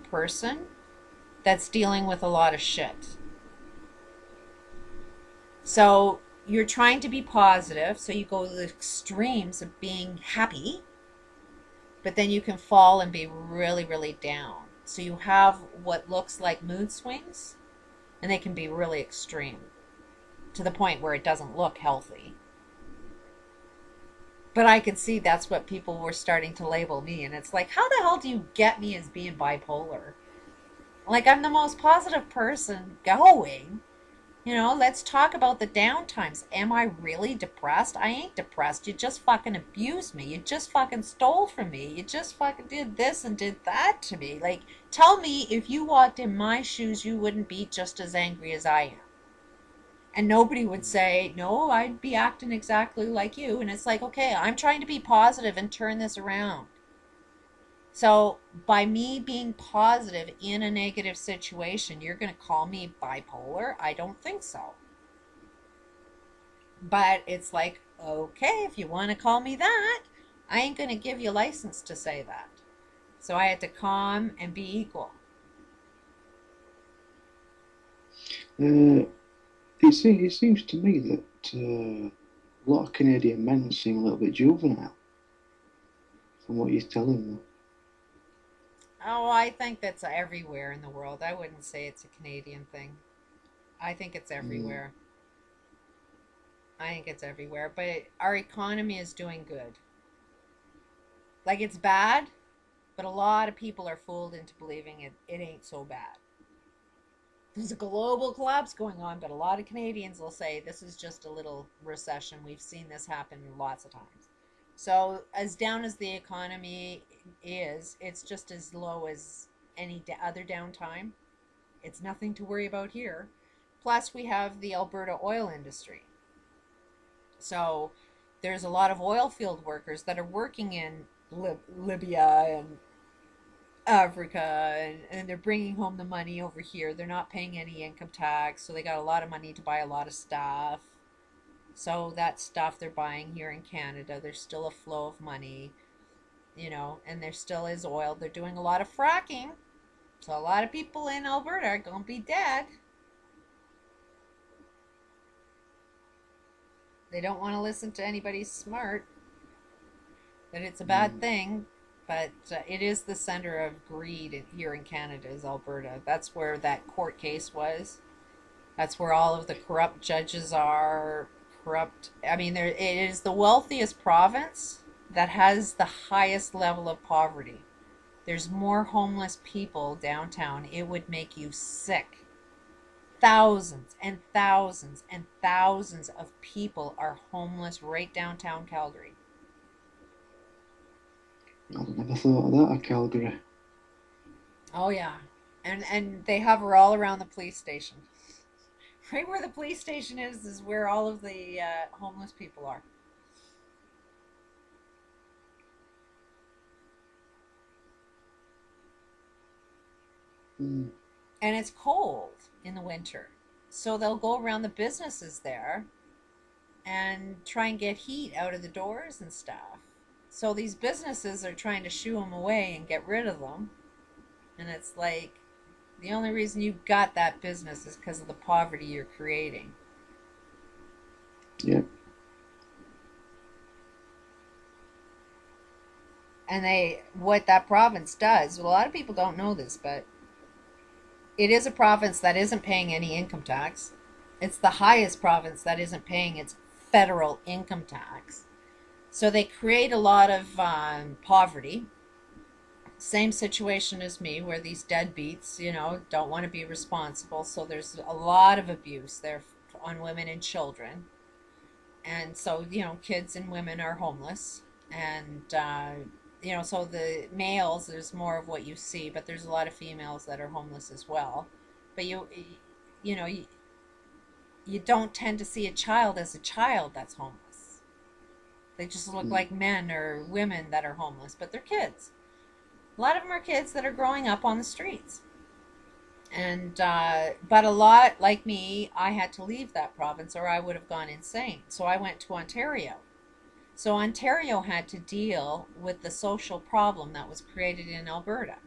person that's dealing with a lot of shit. So you're trying to be positive, so you go to the extremes of being happy, but then you can fall and be really, really down. So you have what looks like mood swings, and they can be really extreme to the point where it doesn't look healthy. But I could see that's what people were starting to label me, and it's like, how the hell do you get me as being bipolar? Like, I'm the most positive person going. Let's talk about the downtimes. Am I really depressed? I ain't depressed. You just fucking abused me. You just fucking stole from me. You just fucking did this and did that to me. Like, tell me if you walked in my shoes, you wouldn't be just as angry as I am. And nobody would say, no, I'd be acting exactly like you. And it's like, okay, I'm trying to be positive and turn this around. So by me being positive in a negative situation, you're going to call me bipolar? I don't think so. But it's like, okay, if you want to call me that, I ain't going to give you license to say that. So I had to calm and be equal. Uh, it seems to me that a lot of Canadian men seem a little bit juvenile from what you're telling me. Oh, I think that's everywhere in the world. I wouldn't say it's a Canadian thing. I think it's Mm, everywhere. I think it's everywhere. But our economy is doing good. Like, it's bad, but a lot of people are fooled into believing it ain't so bad. There's a global collapse going on, but a lot of Canadians will say this is just a little recession. We've seen this happen lots of times. So, as down as the economy is, it's just as low as any other downtime. It's nothing to worry about here. Plus, we have the Alberta oil industry. So, there's a lot of oil field workers that are working in Libya and Africa, and they're bringing home the money over here. They're not paying any income tax, so they got a lot of money to buy a lot of stuff. So that stuff they're buying here in Canada, there's still a flow of money, and there still is oil. They're doing a lot of fracking, so a lot of people in Alberta are gonna be dead. They don't want to listen to anybody smart that it's a bad mm, thing, but it is the center of greed here in Canada, is Alberta. That's where that court case was. That's where all of the corrupt judges are. Corrupt. I mean, it is the wealthiest province that has the highest level of poverty. There's more homeless people downtown. It would make you sick. Thousands and thousands and thousands of people are homeless right downtown Calgary. I'd never thought of that at Calgary. Oh yeah. And they hover all around the police station. Right where the police station is where all of the homeless people are. Mm, And it's cold in the winter. So they'll go around the businesses there and try and get heat out of the doors and stuff. So these businesses are trying to shoo them away and get rid of them. And it's like the only reason you got that business is because of the poverty you're creating. yeah. And what that province does, well, a lot of people don't know this, but it is a province that isn't paying any income tax. It's the highest province that isn't paying its federal income tax. So they create a lot of poverty. Same situation as me, where these deadbeats, don't want to be responsible. So there's a lot of abuse there on women and children. And so, kids and women are homeless. And, so the males, there's more of what you see, but there's a lot of females that are homeless as well. But you know, you don't tend to see a child as a child that's homeless. They just look Mm. like men or women that are homeless, but they're kids. A lot of them are kids that are growing up on the streets. And but a lot like me, I had to leave that province or I would have gone insane. So I went to Ontario. So Ontario had to deal with the social problem that was created in Alberta.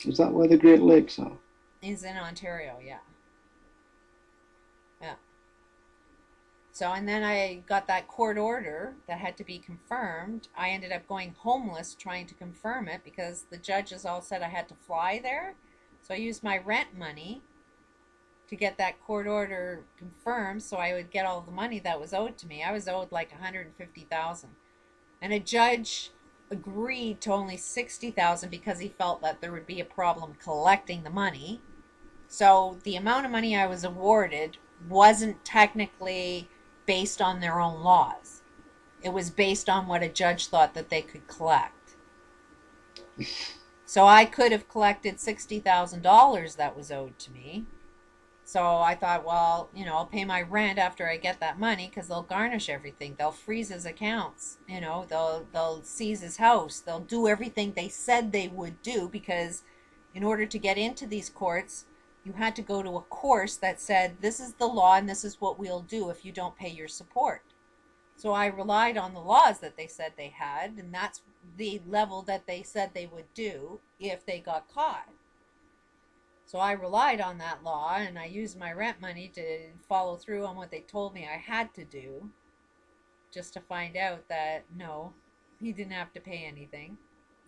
Is that where the Great Lakes are? He's in Ontario, yeah. Yeah. So, and then I got that court order that had to be confirmed. I ended up going homeless trying to confirm it because the judges all said I had to fly there. So I used my rent money to get that court order confirmed so I would get all the money that was owed to me. I was owed like 150,000. And a judge agreed to only 60,000 because he felt that there would be a problem collecting the money. So the amount of money I was awarded wasn't technically based on their own laws. It was based on what a judge thought that they could collect. So I could have collected $60,000 that was owed to me. So I thought, well, I'll pay my rent after I get that money because they'll garnish everything. They'll freeze his accounts. They'll seize his house. They'll do everything they said they would do because in order to get into these courts, you had to go to a course that said this is the law and this is what we'll do if you don't pay your support. So I relied on the laws that they said they had, and that's the level that they said they would do if they got caught. So I relied on that law and I used my rent money to follow through on what they told me I had to do, just to find out that no, he didn't have to pay anything.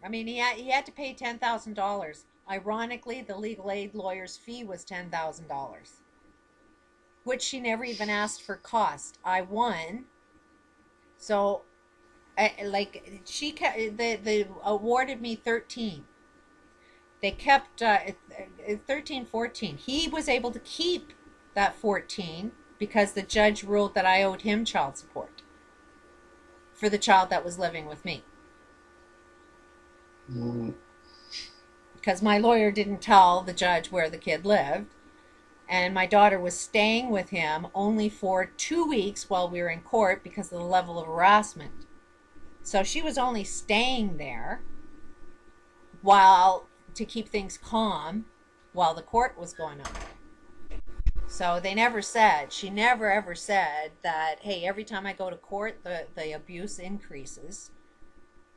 I mean, he had to pay $10,000. Ironically, the legal aid lawyer's fee was $10,000, which she never even asked for cost. I won, so they awarded me 13. They kept 13, 14. He was able to keep that 14 because the judge ruled that I owed him child support for the child that was living with me. Mm. Because my lawyer didn't tell the judge where the kid lived. And my daughter was staying with him only for 2 weeks while we were in court because of the level of harassment. So she was only staying there while to keep things calm while the court was going on. So she never ever said that, hey, every time I go to court, the abuse increases.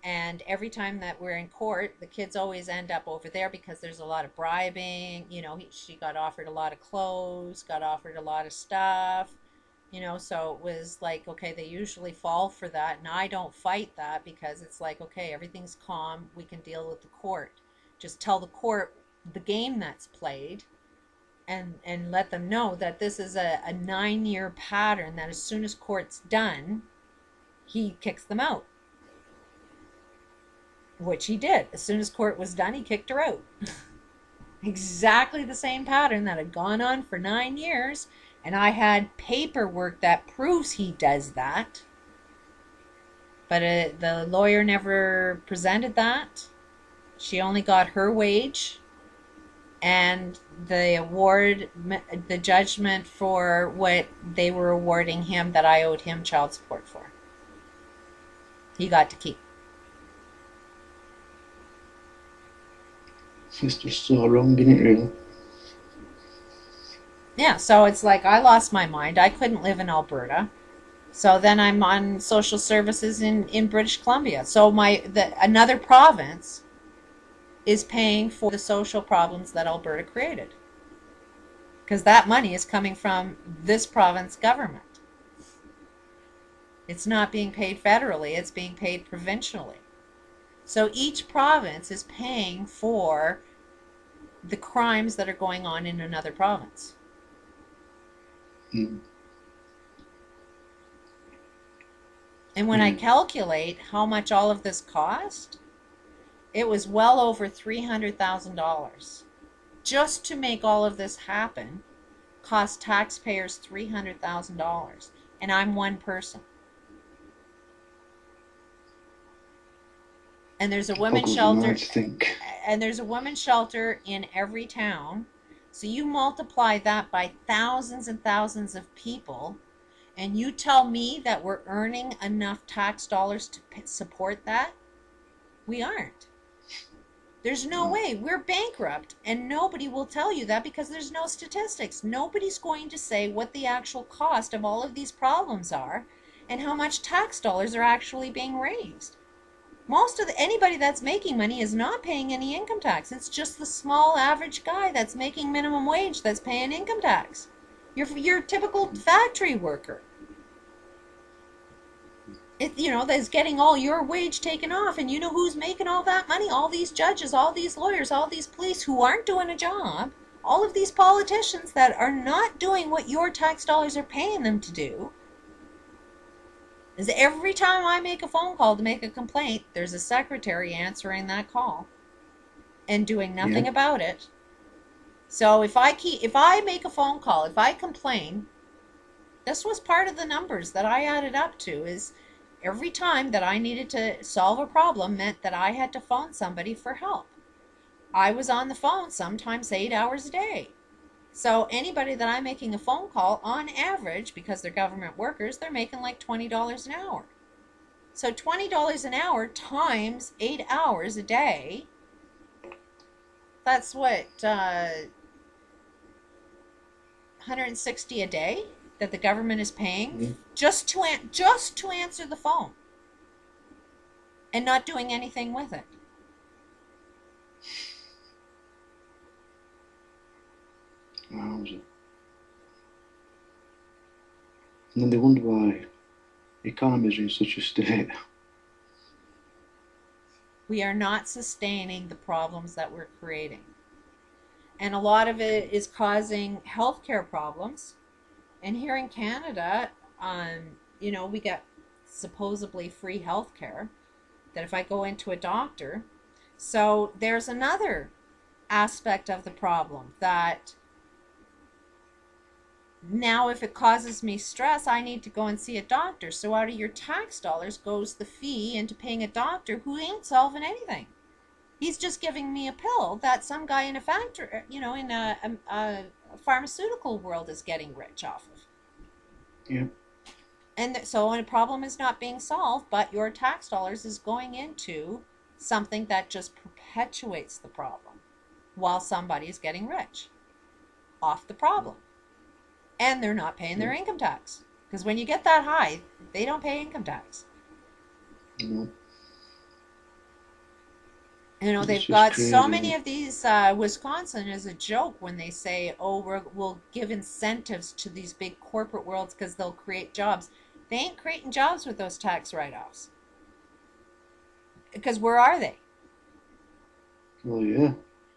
And every time that we're in court, the kids always end up over there because there's a lot of bribing. She got offered a lot of clothes, got offered a lot of stuff. So it was like, okay, they usually fall for that. And I don't fight that because it's like, okay, everything's calm. We can deal with the court. Just tell the court the game that's played and let them know that this is a 9-year pattern that as soon as court's done, he kicks them out. Which he did. As soon as court was done, he kicked her out. Exactly the same pattern that had gone on for 9 years. And I had paperwork that proves he does that. But the lawyer never presented that. She only got her wage and the award, the judgment for what they were awarding him that I owed him child support for. He got to keep. It's just so wrong, isn't it, really? Yeah, so it's like I lost my mind. I couldn't live in Alberta. So then I'm on social services in British Columbia. So another province is paying for the social problems that Alberta created. Because that money is coming from this province government. It's not being paid federally, it's being paid provincially. So each province is paying for the crimes that are going on in another province. Mm. And when I calculate how much all of this cost, it was well over $300,000. Just to make all of this happen cost taxpayers $300,000. And I'm one person. And there's a women's shelter. And there's a women's shelter in every town. So you multiply that by thousands and thousands of people, and you tell me that we're earning enough tax dollars to support that? We aren't. There's no way. We're bankrupt, and nobody will tell you that because there's no statistics. Nobody's going to say what the actual cost of all of these problems are and how much tax dollars are actually being raised. Most of anybody that's making money is not paying any income tax. It's just the small average guy that's making minimum wage that's paying income tax. Your typical factory worker. That's getting all your wage taken off, and you know who's making all that money? All these judges, all these lawyers, all these police who aren't doing a job, all of these politicians that are not doing what your tax dollars are paying them to do. Is every time I make a phone call to make a complaint, there's a secretary answering that call and doing Yeah. nothing about it. So if I make a phone call, if I complain, this was part of the numbers that I added up to is every time that I needed to solve a problem meant that I had to phone somebody for help. I was on the phone sometimes 8 hours a day. So anybody that I'm making a phone call on average, because they're government workers, they're making like $20 an hour. So $20 an hour times 8 hours a day, that's what, 160 a day that the government is paying Yeah. just to answer the phone and not doing anything with it. Wowza. And then they wonder why economies are in such a state. We are not sustaining the problems that we're creating. And a lot of it is causing healthcare problems. And here in Canada, we get supposedly free healthcare that if I go into a doctor. So there's another aspect of the problem that now if it causes me stress, I need to go and see a doctor. So out of your tax dollars goes the fee into paying a doctor who ain't solving anything. He's just giving me a pill that some guy in a factory, in a pharmaceutical world is getting rich off of. Yeah. And so a problem is not being solved, but your tax dollars is going into something that just perpetuates the problem while somebody is getting rich off the problem. And they're not paying Yeah. their income tax. Because when you get that high, they don't pay income tax. No. It's They've just got so crazy. many of these. Wisconsin is a joke when they say, "Oh, we'll give incentives to these big corporate worlds because they'll create jobs." They ain't creating jobs with those tax write-offs. Because where are they? Well, yeah.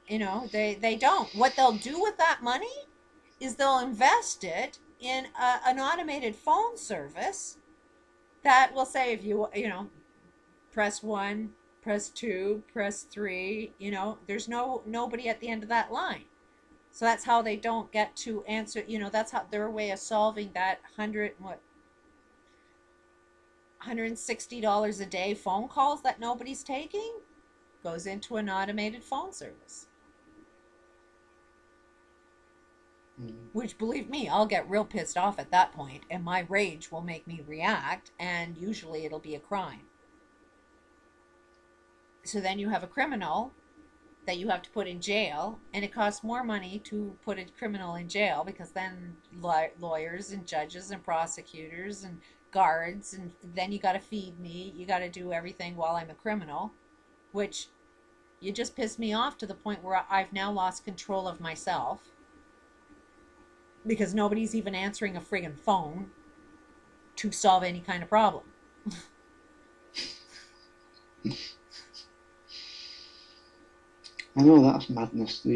They don't. What they'll do with that money is they'll invest it in an automated phone service that will say if press one, press two, press three. There's nobody at the end of that line. So that's how they don't get to answer. That's how their way of solving that $160 a day phone calls that nobody's taking goes into an automated phone service. Mm. Which, believe me, I'll get real pissed off at that point, and my rage will make me react, and usually it'll be a crime. So then you have a criminal that you have to put in jail, and it costs more money to put a criminal in jail because then lawyers and judges and prosecutors and guards, and then you got to feed me, you got to do everything while I'm a criminal, which you just pissed me off to the point where I've now lost control of myself because nobody's even answering a friggin' phone to solve any kind of problem. I know that's madness. I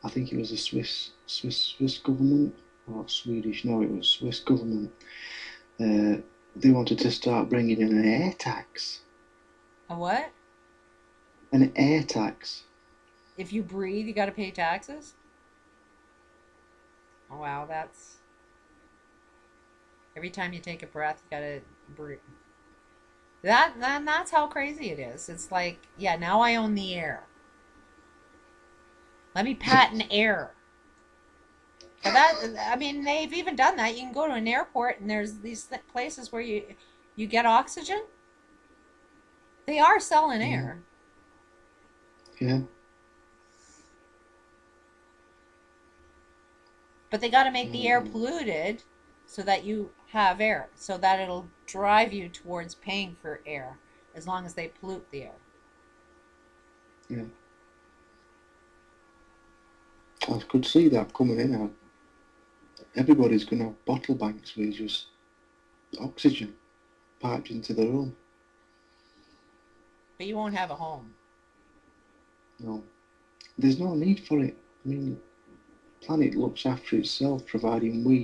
think it was the Swiss government or Swedish. No, it was Swiss government. Uh, they wanted to start bringing in an air tax. A what? An air tax. If you breathe, you got to pay taxes? Oh, wow, that's every time you take a breath, you got to breathe. That's how crazy it is. It's like, yeah, now I own the air. Let me patent air. But I mean, they've even done that. You can go to an airport and there's these places where you get oxygen. They are selling Mm. air, Yeah. but they got to make the air Mm. polluted so that you have air, so that it'll drive you towards paying for air as long as they pollute the air. Yeah, I could see that coming in. Everybody's going to have bottle banks with just oxygen piped into their room. But you won't have a home. No, there's no need for it. I mean, the planet looks after itself, providing we